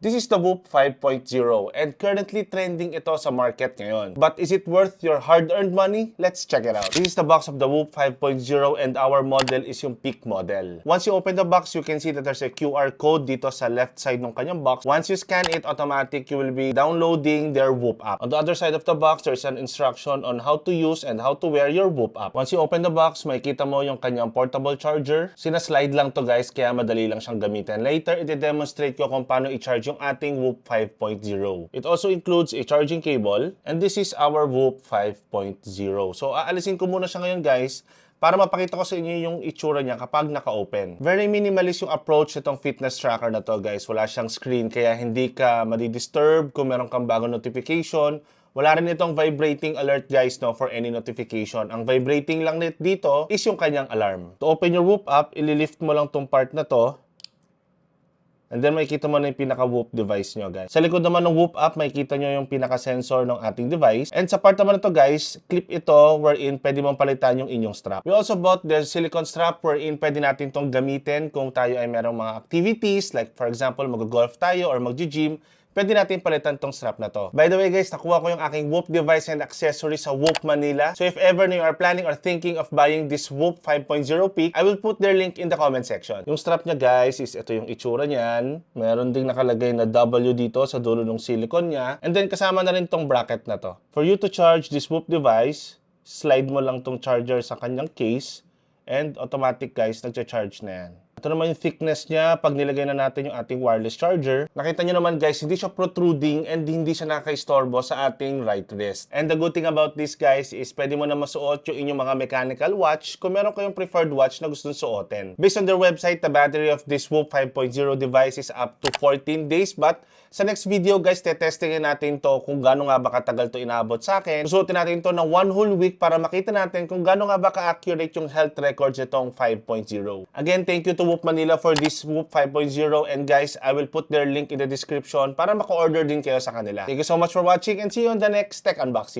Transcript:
This is the Whoop 5.0 and currently trending ito sa market ngayon. But is it worth your hard-earned money? Let's check it out. This is the box of the Whoop 5.0 and our model is yung peak model. Once you open the box, you can see that there's a QR code dito sa left side ng kanyang box. Once you scan it, automatic you will be downloading their Whoop app. On the other side of the box, there's an instruction on how to use and how to wear your Whoop app. Once you open the box, makikita mo yung kanyang portable charger. Sina-slide lang to guys, kaya madali lang siyang gamitin. Later, i-demonstrate ko kung paano i-charge yung ating Whoop 5.0. It also includes a charging cable and this is our Whoop 5.0. So aalisin ko muna siya ngayon guys para mapakita ko sa inyo yung itsura niya kapag naka-open. Very minimalist yung approach nitong fitness tracker na to guys. Wala siyang screen kaya hindi ka madidisturb kung meron kang bagong notification. Wala rin itong vibrating alert guys no for any notification. Ang vibrating lang dito is yung kanyang alarm. To open your Whoop app, ililift mo lang tong part na to. And then makikita mo na yung pinaka-Whoop device nyo guys. Sa likod naman ng Whoop app, makikita nyo yung pinaka-sensor ng ating device. And sa part naman na to guys, clip ito wherein pwede mong palitan yung inyong strap. We also bought the silicone strap wherein pwede natin tong gamitin kung tayo ay merong mga activities like for example mag-golf tayo or mag-gym. Pwede natin palitan tong strap na to. By the way guys, nakuha ko yung aking Whoop device and accessories sa Whoop Manila. So if ever you are planning or thinking of buying this Whoop 5.0 Peak, I will put their link in the comment section. Yung strap niya guys is ito yung itsura niyan. Meron ding nakalagay na W dito sa dulo ng silicone niya. And then kasama na rin tong bracket na to. For you to charge this Whoop device, slide mo lang tong charger sa kanyang case and automatic guys, nagcha-charge na yan. Ito naman yung thickness niya pag nilagay na natin yung ating wireless charger. Nakita nyo naman guys, hindi siya protruding and hindi siya nakaistorbo sa ating right wrist. And the good thing about this guys is pwede mo na masuot yung inyong mga mechanical watch kung meron kayong preferred watch na gustong suotin. Based on their website, the battery of this Whoop 5.0 device is up to 14 days but sa next video guys, tetestingin natin to kung gaano nga ba katagal to inabot sa akin. Susuotin natin to ng 1 whole week para makita natin kung gaano nga ba ka-accurate yung health records nitong 5.0. Again, thank you to Whoop Manila for this Whoop 5.0 and guys, I will put their link in the description para maka-order din kayo sa kanila. Thank you so much for watching and see you on the next tech unboxing.